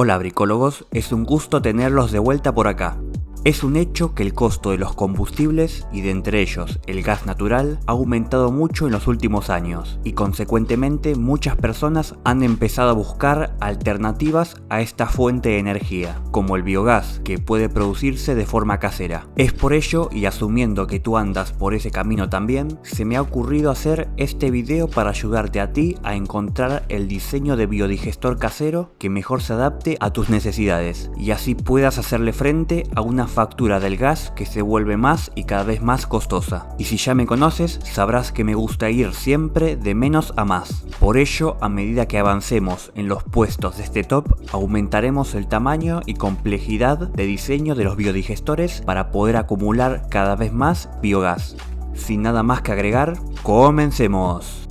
Hola bricólogos, es un gusto tenerlos de vuelta por acá. Es un hecho que el costo de los combustibles, y de entre ellos el gas natural, ha aumentado mucho en los últimos años, y consecuentemente muchas personas han empezado a buscar alternativas a esta fuente de energía, como el biogás, que puede producirse de forma casera. Es por ello, y asumiendo que tú andas por ese camino también, se me ha ocurrido hacer este video para ayudarte a ti a encontrar el diseño de biodigestor casero que mejor se adapte a tus necesidades, y así puedas hacerle frente a una factura del gas que se vuelve más y cada vez más costosa. Y si ya me conoces, sabrás que me gusta ir siempre de menos a más. Por ello, a medida que avancemos en los puestos de este top, aumentaremos el tamaño y complejidad de diseño de los biodigestores para poder acumular cada vez más biogás. Sin nada más que agregar, comencemos.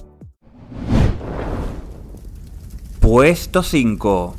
Puesto 5.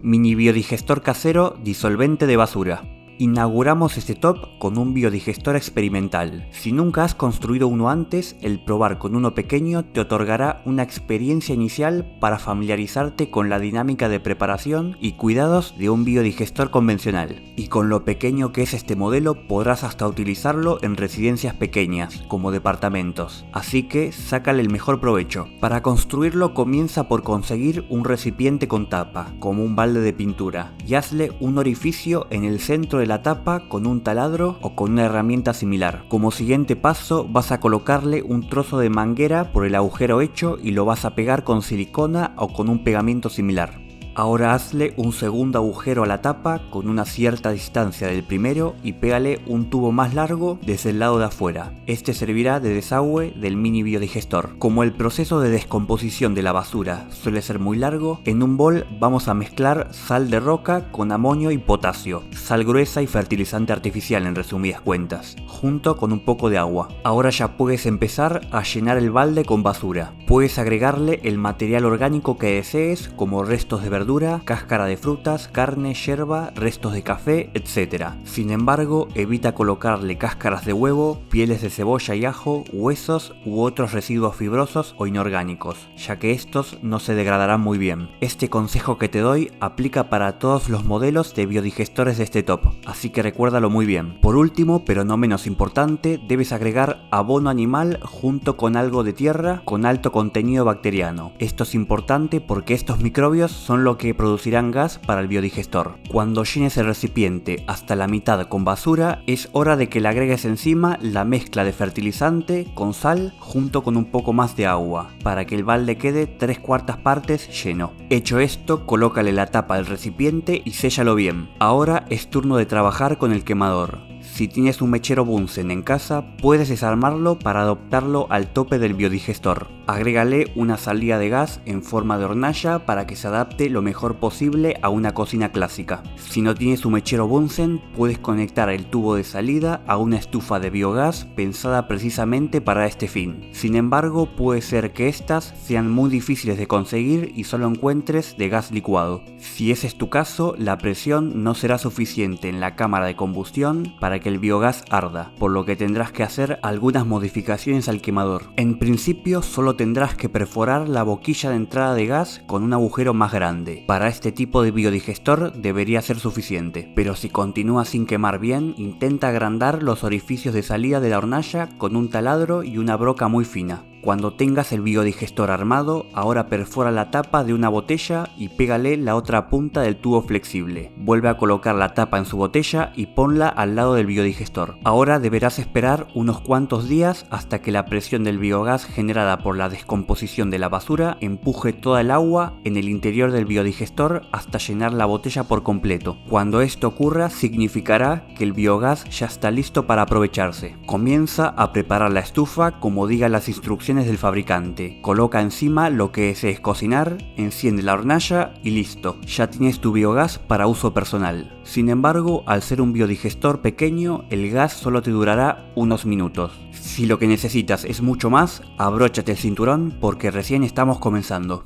Mini biodigestor casero disolvente de basura. Inauguramos este top con un biodigestor experimental. Si nunca has construido uno antes, el probar con uno pequeño te otorgará una experiencia inicial para familiarizarte con la dinámica de preparación y cuidados de un biodigestor convencional. Y con lo pequeño que es este modelo podrás hasta utilizarlo en residencias pequeñas, como departamentos. Así que sácale el mejor provecho. Para construirlo comienza por conseguir un recipiente con tapa, como un balde de pintura, y hazle un orificio en el centro de la tapa con un taladro o con una herramienta similar. Como siguiente paso vas a colocarle un trozo de manguera por el agujero hecho y lo vas a pegar con silicona o con un pegamento similar. Ahora hazle un segundo agujero a la tapa con una cierta distancia del primero y pégale un tubo más largo desde el lado de afuera. Este servirá de desagüe del mini biodigestor. Como el proceso de descomposición de la basura suele ser muy largo, en un bol vamos a mezclar sal de roca con amonio y potasio, sal gruesa y fertilizante artificial en resumidas cuentas, junto con un poco de agua. Ahora ya puedes empezar a llenar el balde con basura. Puedes agregarle el material orgánico que desees, como restos de verdura, cáscara de frutas, carne, yerba, restos de café, etc. Sin embargo, evita colocarle cáscaras de huevo, pieles de cebolla y ajo, huesos u otros residuos fibrosos o inorgánicos, ya que estos no se degradarán muy bien. Este consejo que te doy aplica para todos los modelos de biodigestores de este top, así que recuérdalo muy bien. Por último, pero no menos importante, debes agregar abono animal junto con algo de tierra con alto contenido bacteriano. Esto es importante porque estos microbios son lo que producirán gas para el biodigestor. Cuando llenes el recipiente hasta la mitad con basura, es hora de que le agregues encima la mezcla de fertilizante con sal junto con un poco más de agua, para que el balde quede 3/4 partes lleno. Hecho esto, colócale la tapa del recipiente y séllalo bien. Ahora es turno de trabajar con el quemador. Si tienes un mechero Bunsen en casa, puedes desarmarlo para adaptarlo al tope del biodigestor. Agrégale una salida de gas en forma de hornalla para que se adapte lo mejor posible a una cocina clásica. Si no tienes un mechero Bunsen, puedes conectar el tubo de salida a una estufa de biogás pensada precisamente para este fin. Sin embargo, puede ser que estas sean muy difíciles de conseguir y solo encuentres de gas licuado. Si ese es tu caso, la presión no será suficiente en la cámara de combustión para que el biogás arda, por lo que tendrás que hacer algunas modificaciones al quemador. En principio solo tendrás que perforar la boquilla de entrada de gas con un agujero más grande. Para este tipo de biodigestor debería ser suficiente, pero si continúa sin quemar bien, intenta agrandar los orificios de salida de la hornalla con un taladro y una broca muy fina. Cuando tengas el biodigestor armado, ahora perfora la tapa de una botella y pégale la otra punta del tubo flexible. Vuelve a colocar la tapa en su botella y ponla al lado del biodigestor. Ahora deberás esperar unos cuantos días hasta que la presión del biogás generada por la descomposición de la basura empuje toda el agua en el interior del biodigestor hasta llenar la botella por completo. Cuando esto ocurra, significará que el biogás ya está listo para aprovecharse. Comienza a preparar la estufa como digan las instrucciones del fabricante. Coloca encima lo que desees cocinar, enciende la hornalla y listo, ya tienes tu biogás para uso personal. Sin embargo, al ser un biodigestor pequeño, el gas solo te durará unos minutos. Si lo que necesitas es mucho más, abróchate el cinturón porque recién estamos comenzando.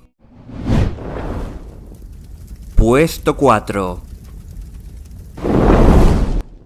Puesto 4.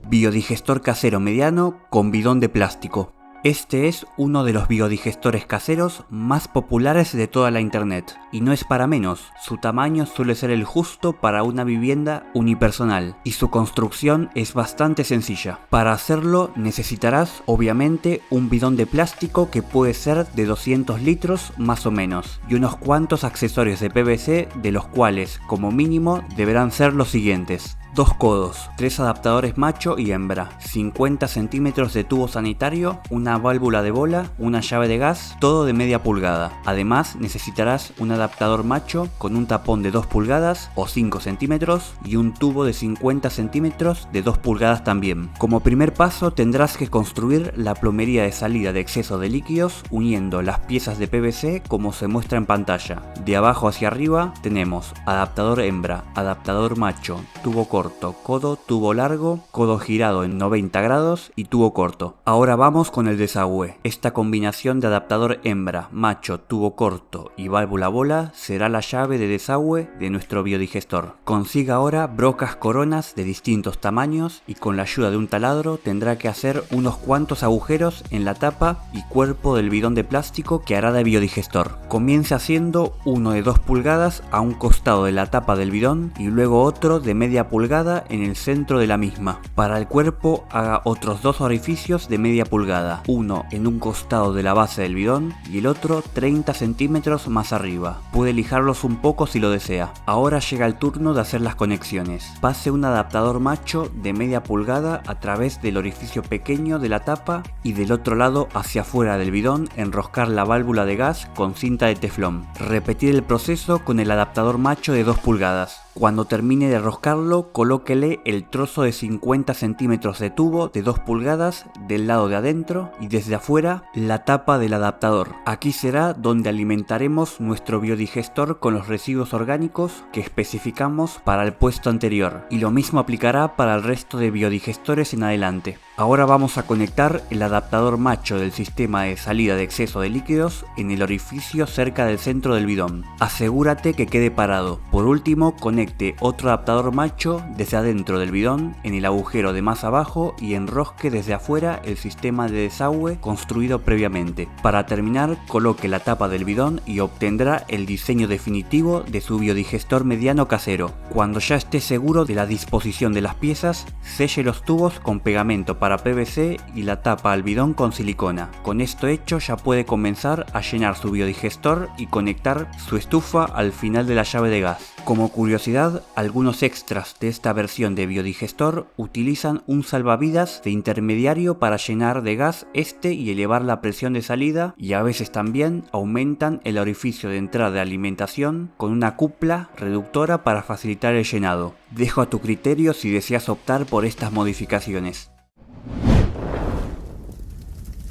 Biodigestor casero mediano con bidón de plástico. Este es uno de los biodigestores caseros más populares de toda la internet, y no es para menos, su tamaño suele ser el justo para una vivienda unipersonal, y su construcción es bastante sencilla. Para hacerlo necesitarás obviamente un bidón de plástico que puede ser de 200 litros más o menos, y unos cuantos accesorios de PVC, de los cuales como mínimo deberán ser los siguientes: 2 codos, 3 adaptadores macho y hembra, 50 centímetros de tubo sanitario, una válvula de bola, una llave de gas, todo de media pulgada. Además necesitarás un adaptador macho con un tapón de 2 pulgadas o 5 centímetros y un tubo de 50 centímetros de 2 pulgadas también. Como primer paso tendrás que construir la plomería de salida de exceso de líquidos uniendo las piezas de PVC como se muestra en pantalla. De abajo hacia arriba tenemos adaptador hembra, adaptador macho, tubo corto, codo, tubo largo, codo girado en 90 grados y tubo corto. Ahora vamos con el desagüe. Esta combinación de adaptador hembra, macho, tubo corto y válvula bola será la llave de desagüe de nuestro biodigestor. Consiga ahora brocas coronas de distintos tamaños y con la ayuda de un taladro tendrá que hacer unos cuantos agujeros en la tapa y cuerpo del bidón de plástico que hará de biodigestor. Comience haciendo uno de 2 pulgadas a un costado de la tapa del bidón y luego otro de media pulgada en el centro de la misma. Para el cuerpo haga otros 2 orificios de media pulgada, uno en un costado de la base del bidón y el otro 30 centímetros más arriba. Puede lijarlos un poco si lo desea. Ahora llega el turno de hacer las conexiones. Pase un adaptador macho de media pulgada a través del orificio pequeño de la tapa y del otro lado hacia afuera del bidón enroscar la válvula de gas con cinta de teflón. Repetir el proceso con el adaptador macho de 2 pulgadas. Cuando termine de enroscarlo, colóquele el trozo de 50 centímetros de tubo de 2 pulgadas del lado de adentro y desde afuera la tapa del adaptador. Aquí será donde alimentaremos nuestro biodigestor con los residuos orgánicos que especificamos para el puesto anterior, y lo mismo aplicará para el resto de biodigestores en adelante. Ahora vamos a conectar el adaptador macho del sistema de salida de exceso de líquidos en el orificio cerca del centro del bidón. Asegúrate que quede parado. Por último, conecte otro adaptador macho desde adentro del bidón en el agujero de más abajo y enrosque desde afuera el sistema de desagüe construido previamente. Para terminar, coloque la tapa del bidón y obtendrá el diseño definitivo de su biodigestor mediano casero. Cuando ya esté seguro de la disposición de las piezas, selle los tubos con pegamento para PVC y la tapa al bidón con silicona. Con esto hecho ya puede comenzar a llenar su biodigestor y conectar su estufa al final de la llave de gas. Como curiosidad, algunos extras de esta versión de biodigestor utilizan un salvavidas de intermediario para llenar de gas y elevar la presión de salida, y a veces también aumentan el orificio de entrada de alimentación con una cupla reductora para facilitar el llenado. Dejo a tu criterio si deseas optar por estas modificaciones.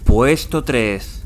Puesto 3.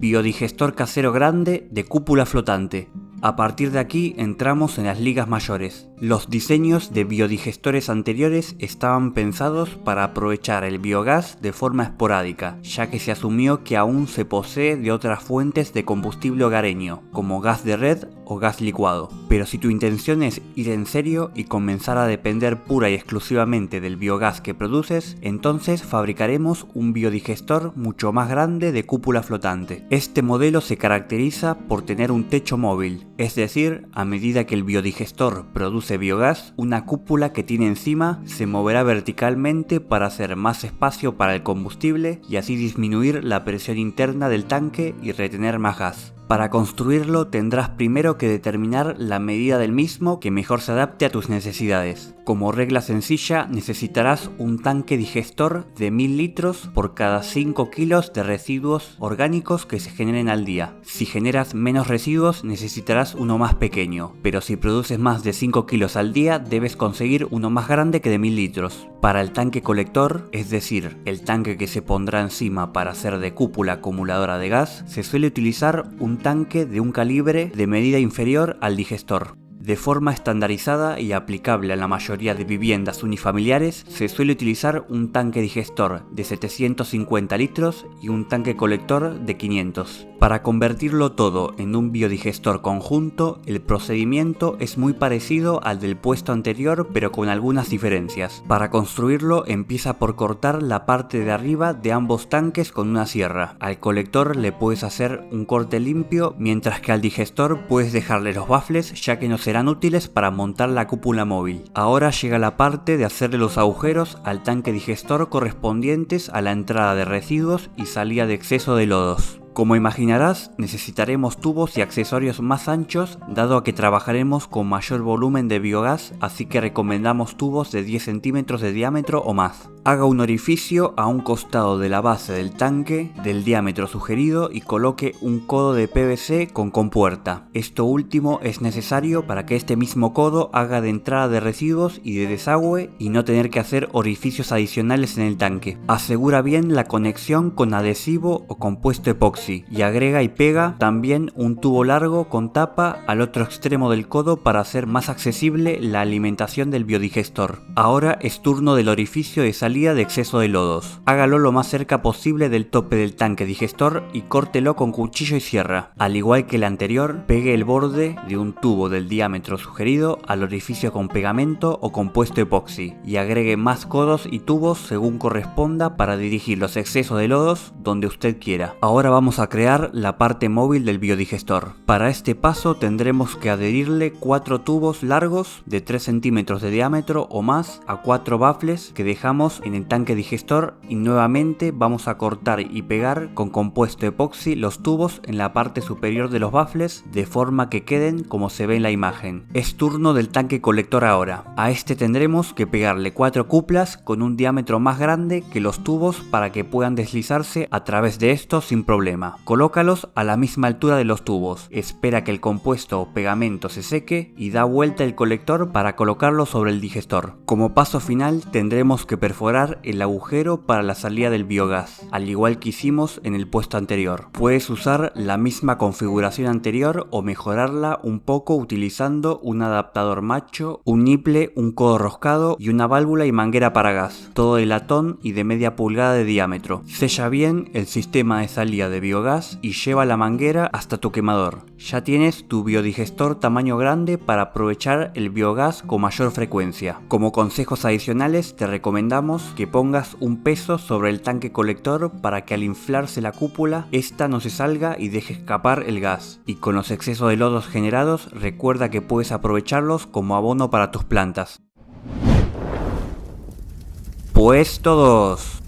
Biodigestor casero grande de cúpula flotante. A partir de aquí entramos en las ligas mayores. Los diseños de biodigestores anteriores estaban pensados para aprovechar el biogás de forma esporádica, ya que se asumió que aún se posee de otras fuentes de combustible hogareño, como gas de red o gas licuado. Pero si tu intención es ir en serio y comenzar a depender pura y exclusivamente del biogás que produces, entonces fabricaremos un biodigestor mucho más grande de cúpula flotante. Este modelo se caracteriza por tener un techo móvil, es decir, a medida que el biodigestor produce biogás, una cúpula que tiene encima se moverá verticalmente para hacer más espacio para el combustible y así disminuir la presión interna del tanque y retener más gas. Para construirlo tendrás primero que determinar la medida del mismo que mejor se adapte a tus necesidades. Como regla sencilla, necesitarás un tanque digestor de 1000 litros por cada 5 kilos de residuos orgánicos que se generen al día. Si generas menos residuos, necesitarás uno más pequeño, pero si produces más de 5 kilos al día, debes conseguir uno más grande que de 1000 litros. Para el tanque colector, es decir, el tanque que se pondrá encima para hacer de cúpula acumuladora de gas, se suele utilizar un tanque de un calibre de medida inferior al digestor. De forma estandarizada y aplicable a la mayoría de viviendas unifamiliares, se suele utilizar un tanque digestor de 750 litros y un tanque colector de 500. Para convertirlo todo en un biodigestor conjunto, el procedimiento es muy parecido al del puesto anterior, pero con algunas diferencias. Para construirlo, empieza por cortar la parte de arriba de ambos tanques con una sierra. Al colector le puedes hacer un corte limpio, mientras que al digestor puedes dejarle los baffles, ya que no serán útiles para montar la cúpula móvil. Ahora llega la parte de hacerle los agujeros al tanque digestor correspondientes a la entrada de residuos y salida de exceso de lodos. Como imaginarás, necesitaremos tubos y accesorios más anchos, dado a que trabajaremos con mayor volumen de biogás, así que recomendamos tubos de 10 centímetros de diámetro o más. Haga un orificio a un costado de la base del tanque del diámetro sugerido y coloque un codo de PVC con compuerta. Esto último es necesario para que este mismo codo haga de entrada de residuos y de desagüe y no tener que hacer orificios adicionales en el tanque. Asegura bien la conexión con adhesivo o compuesto epoxi y agrega y pega también un tubo largo con tapa al otro extremo del codo para hacer más accesible la alimentación del biodigestor. Ahora es turno del orificio de salida de exceso de lodos. Hágalo lo más cerca posible del tope del tanque digestor y córtelo con cuchillo y sierra. Al igual que el anterior, pegue el borde de un tubo del diámetro sugerido al orificio con pegamento o compuesto epoxi y agregue más codos y tubos según corresponda para dirigir los excesos de lodos donde usted quiera. Ahora vamos a crear la parte móvil del biodigestor. Para este paso tendremos que adherirle 4 tubos largos de 3 centímetros de diámetro o más a 4 baffles que dejamos en el tanque digestor y nuevamente vamos a cortar y pegar con compuesto epoxi los tubos en la parte superior de los baffles de forma que queden como se ve en la imagen. Es turno del tanque colector ahora. A este tendremos que pegarle 4 cuplas con un diámetro más grande que los tubos para que puedan deslizarse a través de estos sin problema. Colócalos a la misma altura de los tubos. Espera que el compuesto o pegamento se seque y da vuelta el colector para colocarlo sobre el digestor. Como paso final tendremos que perforar el agujero para la salida del biogás, al igual que hicimos en el puesto anterior. Puedes usar la misma configuración anterior o mejorarla un poco utilizando un adaptador macho, un niple, un codo roscado y una válvula y manguera para gas, todo de latón y de media pulgada de diámetro. Sella bien el sistema de salida de biogás y lleva la manguera hasta tu quemador. Ya tienes tu biodigestor tamaño grande para aprovechar el biogás con mayor frecuencia. Como consejos adicionales te recomendamos que pongas un peso sobre el tanque colector para que al inflarse la cúpula, esta no se salga y deje escapar el gas. Y con los excesos de lodos generados, recuerda que puedes aprovecharlos como abono para tus plantas. Puesto 2.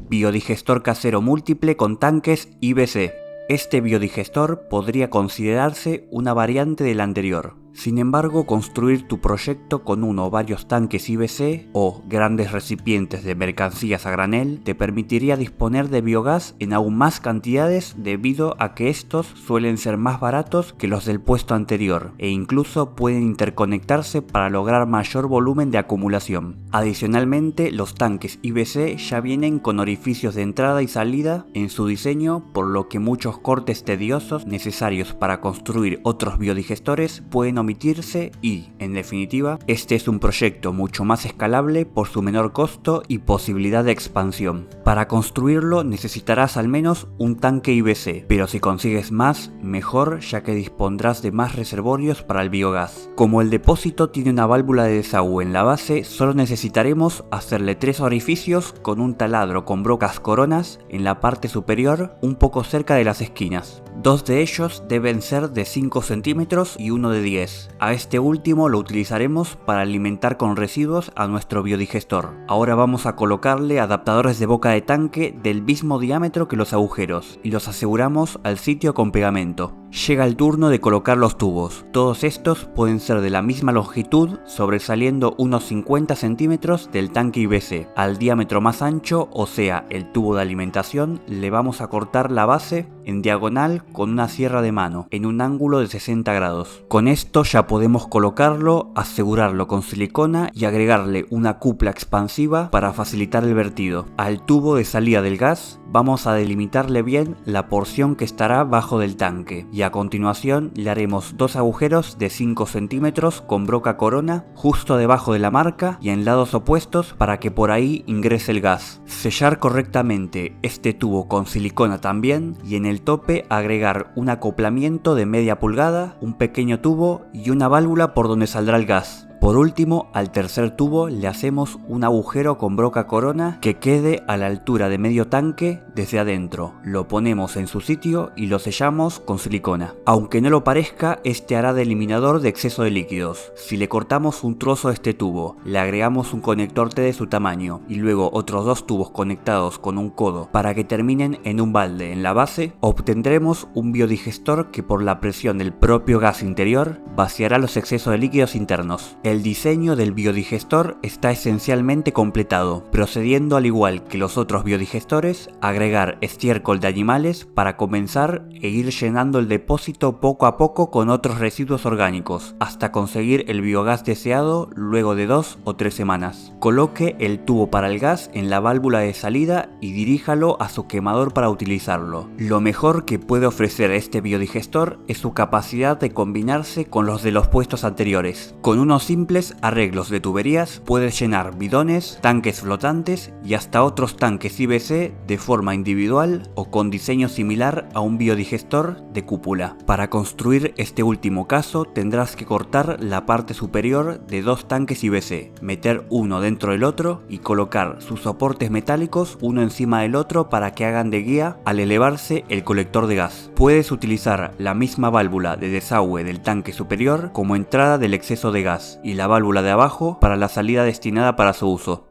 Biodigestor casero múltiple con tanques IBC. Este biodigestor podría considerarse una variante del anterior. Sin embargo, construir tu proyecto con uno o varios tanques IBC o grandes recipientes de mercancías a granel te permitiría disponer de biogás en aún más cantidades debido a que estos suelen ser más baratos que los del puesto anterior e incluso pueden interconectarse para lograr mayor volumen de acumulación. Adicionalmente, los tanques IBC ya vienen con orificios de entrada y salida en su diseño, por lo que muchos cortes tediosos necesarios para construir otros biodigestores pueden omitirse y, en definitiva, este es un proyecto mucho más escalable por su menor costo y posibilidad de expansión. Para construirlo necesitarás al menos un tanque IBC, pero si consigues más, mejor, ya que dispondrás de más reservorios para el biogás. Como el depósito tiene una válvula de desagüe en la base, solo necesitaremos hacerle 3 orificios con un taladro con brocas coronas en la parte superior, un poco cerca de las esquinas. 2 de ellos deben ser de 5 centímetros y uno de 10. A este último lo utilizaremos para alimentar con residuos a nuestro biodigestor. Ahora vamos a colocarle adaptadores de boca de tanque del mismo diámetro que los agujeros y los aseguramos al sitio con pegamento. Llega el turno de colocar los tubos. Todos estos pueden ser de la misma longitud, sobresaliendo unos 50 centímetros del tanque IBC. Al diámetro más ancho, o sea, el tubo de alimentación, le vamos a cortar la base en diagonal con una sierra de mano, en un ángulo de 60 grados. Con esto ya podemos colocarlo, asegurarlo con silicona y agregarle una cupla expansiva para facilitar el vertido. Al tubo de salida del gas, vamos a delimitarle bien la porción que estará bajo del tanque y a continuación le haremos dos agujeros de 5 centímetros con broca corona justo debajo de la marca y en lados opuestos para que por ahí ingrese el gas. Sellar correctamente este tubo con silicona también y en el tope agregar un acoplamiento de media pulgada, un pequeño tubo y una válvula por donde saldrá el gas. Por último, al tercer tubo le hacemos un agujero con broca corona que quede a la altura de medio tanque desde adentro. Lo ponemos en su sitio y lo sellamos con silicona. Aunque no lo parezca, este hará de eliminador de exceso de líquidos. Si le cortamos un trozo a este tubo, le agregamos un conector T de su tamaño y luego otros dos tubos conectados con un codo para que terminen en un balde en la base, obtendremos un biodigestor que por la presión del propio gas interior vaciará los excesos de líquidos internos. El diseño del biodigestor está esencialmente completado, procediendo al igual que los otros biodigestores, agregar estiércol de animales para comenzar e ir llenando el depósito poco a poco con otros residuos orgánicos, hasta conseguir el biogás deseado luego de 2 o 3 semanas. Coloque el tubo para el gas en la válvula de salida y diríjalo a su quemador para utilizarlo. Lo mejor que puede ofrecer este biodigestor es su capacidad de combinarse con los de los puestos anteriores. Con unos simples arreglos de tuberías puedes llenar bidones, tanques flotantes y hasta otros tanques IBC de forma individual o con diseño similar a un biodigestor de cúpula. Para construir este último caso tendrás que cortar la parte superior de dos tanques IBC, meter uno dentro del otro y colocar sus soportes metálicos uno encima del otro para que hagan de guía al elevarse el colector de gas. Puedes utilizar la misma válvula de desagüe del tanque superior como entrada del exceso de gas y la válvula de abajo para la salida destinada para su uso.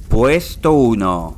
Puesto 1.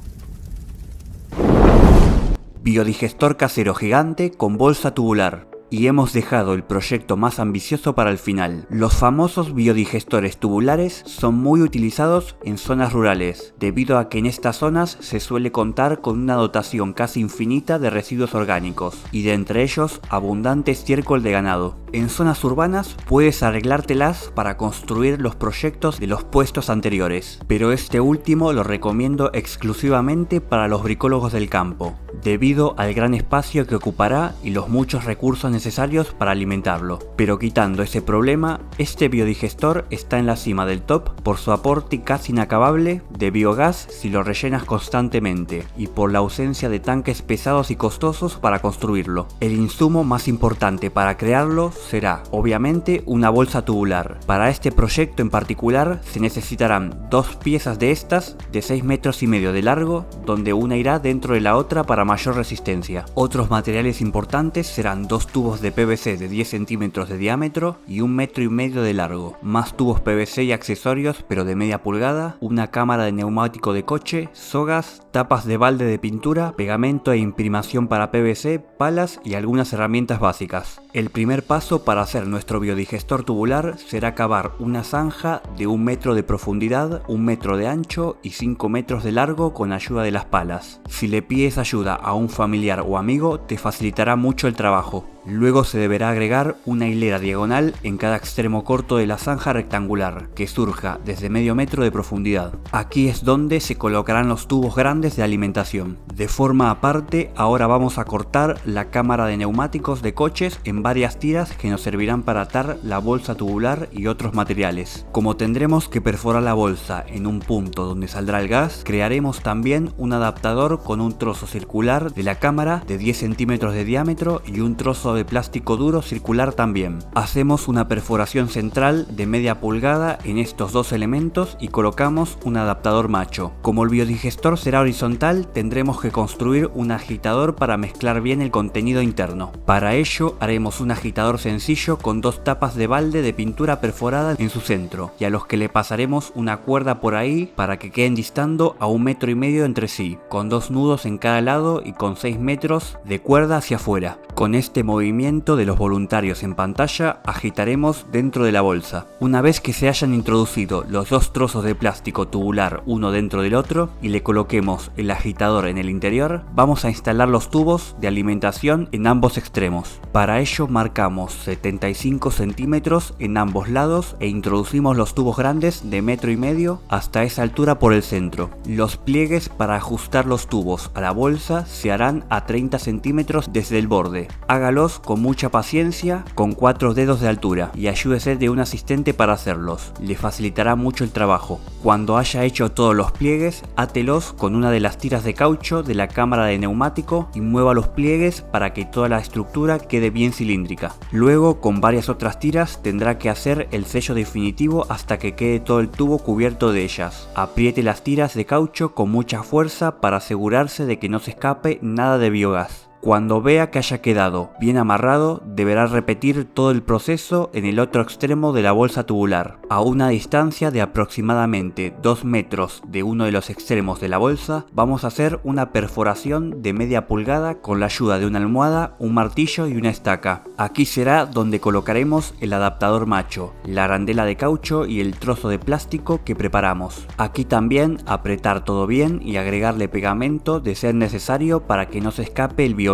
Biodigestor casero gigante con bolsa tubular. Y hemos dejado el proyecto más ambicioso para el final. Los famosos biodigestores tubulares son muy utilizados en zonas rurales, debido a que en estas zonas se suele contar con una dotación casi infinita de residuos orgánicos, y de entre ellos abundante estiércol de ganado. En zonas urbanas puedes arreglártelas para construir los proyectos de los puestos anteriores, pero este último lo recomiendo exclusivamente para los bricólogos del campo, debido al gran espacio que ocupará y los muchos recursos necesarios para alimentarlo. Pero quitando ese problema, este biodigestor está en la cima del top por su aporte casi inacabable de biogás si lo rellenas constantemente y por la ausencia de tanques pesados y costosos para construirlo. El insumo más importante para crearlo será, obviamente, una bolsa tubular. Para este proyecto en particular se necesitarán dos piezas de estas de 6,5 metros de largo, donde una irá dentro de la otra para mayor resistencia. Otros materiales importantes serán dos tubos de PVC de 10 centímetros de diámetro y 1,5 metros de largo, más tubos PVC y accesorios pero de media pulgada, una cámara de neumático de coche, sogas, tapas de balde de pintura, pegamento e imprimación para PVC, palas y algunas herramientas básicas. El primer paso para hacer nuestro biodigestor tubular será cavar una zanja de 1 metro de profundidad, 1 metro de ancho y 5 metros de largo con ayuda de las palas. Si le pides ayuda a un familiar o amigo te facilitará mucho el trabajo. Luego se deberá agregar una hilera diagonal en cada extremo corto de la zanja rectangular, que surja desde medio metro de profundidad. Aquí es donde se colocarán los tubos grandes de alimentación. De forma aparte, ahora vamos a cortar la cámara de neumáticos de coches en varias tiras que nos servirán para atar la bolsa tubular y otros materiales. Como tendremos que perforar la bolsa en un punto donde saldrá el gas, crearemos también un adaptador con un trozo circular de la cámara de 10 centímetros de diámetro y un trozo de plástico duro circular también. Hacemos una perforación central de media pulgada en estos dos elementos y colocamos un adaptador macho. Como el biodigestor será horizontal, tendremos que construir un agitador para mezclar bien el contenido interno. Para ello haremos un agitador sencillo con dos tapas de balde de pintura perforada en su centro y a los que le pasaremos una cuerda por ahí para que queden distando a 1,5 metros entre sí, con dos nudos en cada lado y con 6 metros de cuerda hacia afuera. Con este movimiento de los voluntarios en pantalla, agitaremos dentro de la bolsa. Una vez que se hayan introducido los dos trozos de plástico tubular uno dentro del otro y le coloquemos el agitador en el interior, vamos a instalar los tubos de alimentación en ambos extremos. Para ello marcamos 75 centímetros en ambos lados e introducimos los tubos grandes de 1,5 metros hasta esa altura por el centro. Los pliegues para ajustar los tubos a la bolsa se harán a 30 centímetros desde el borde. Hágalos con mucha paciencia, con 4 dedos de altura, y ayúdese de un asistente para hacerlos. Le facilitará mucho el trabajo. Cuando haya hecho todos los pliegues, átelos con una de las tiras de caucho de la cámara de neumático y mueva los pliegues para que toda la estructura quede bien cilíndrica. Luego, con varias otras tiras, tendrá que hacer el sello definitivo hasta que quede todo el tubo cubierto de ellas. Apriete las tiras de caucho con mucha fuerza para asegurarse de que no se escape nada de biogás. Cuando vea que haya quedado bien amarrado, deberá repetir todo el proceso en el otro extremo de la bolsa tubular. A una distancia de aproximadamente 2 metros de uno de los extremos de la bolsa, vamos a hacer una perforación de media pulgada con la ayuda de una almohada, un martillo y una estaca. Aquí será donde colocaremos el adaptador macho, la arandela de caucho y el trozo de plástico que preparamos. Aquí también apretar todo bien y agregarle pegamento de ser necesario para que no se escape el biogás.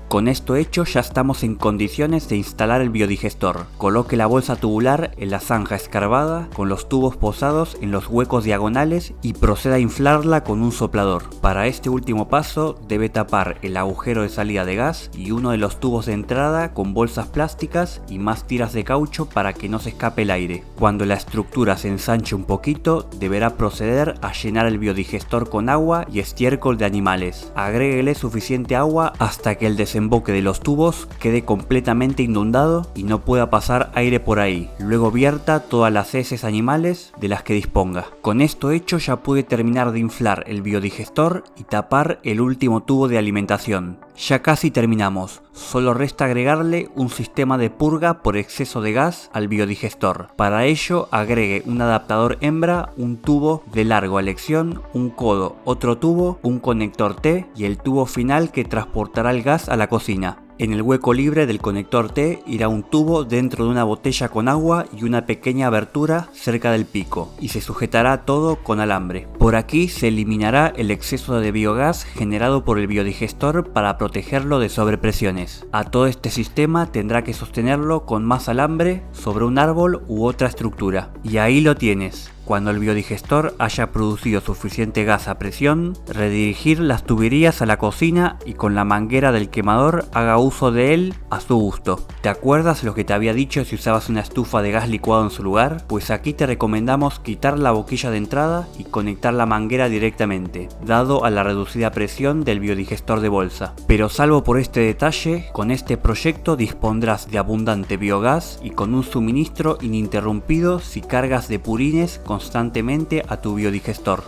Con esto hecho ya estamos en condiciones de instalar el biodigestor. Coloque la bolsa tubular en la zanja escarbada con los tubos posados en los huecos diagonales y proceda a inflarla con un soplador. Para este último paso debe tapar el agujero de salida de gas y uno de los tubos de entrada con bolsas plásticas y más tiras de caucho para que no se escape el aire. Cuando la estructura se ensanche un poquito, deberá proceder a llenar el biodigestor con agua y estiércol de animales. Agréguele suficiente agua hasta que el desemboque de los tubos quede completamente inundado y no pueda pasar aire por ahí. Luego vierta todas las heces animales de las que disponga. Con esto hecho ya puede terminar de inflar el biodigestor y tapar el último tubo de alimentación. Ya casi terminamos, solo resta agregarle un sistema de purga por exceso de gas al biodigestor. Para ello agregue un adaptador hembra, un tubo de largo a elección, un codo, otro tubo, un conector T y el tubo final que transportará el gas a la cocina. En el hueco libre del conector T irá un tubo dentro de una botella con agua y una pequeña abertura cerca del pico, y se sujetará todo con alambre. Por aquí se eliminará el exceso de biogás generado por el biodigestor para protegerlo de sobrepresiones. A todo este sistema tendrá que sostenerlo con más alambre sobre un árbol u otra estructura. Y ahí lo tienes. Cuando el biodigestor haya producido suficiente gas a presión, redirigir las tuberías a la cocina y con la manguera del quemador haga uso de él a su gusto. ¿Te acuerdas lo que te había dicho si usabas una estufa de gas licuado en su lugar? Pues aquí te recomendamos quitar la boquilla de entrada y conectar la manguera directamente, dado a la reducida presión del biodigestor de bolsa. Pero salvo por este detalle, con este proyecto dispondrás de abundante biogás y con un suministro ininterrumpido si cargas de purines constantemente a tu biodigestor.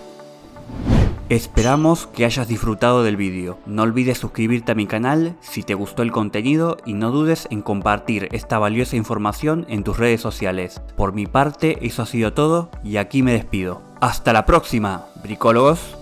Esperamos que hayas disfrutado del vídeo. No olvides suscribirte a mi canal si te gustó el contenido y no dudes en compartir esta valiosa información en tus redes sociales. Por mi parte, eso ha sido todo y aquí me despido. ¡Hasta la próxima, bricólogos!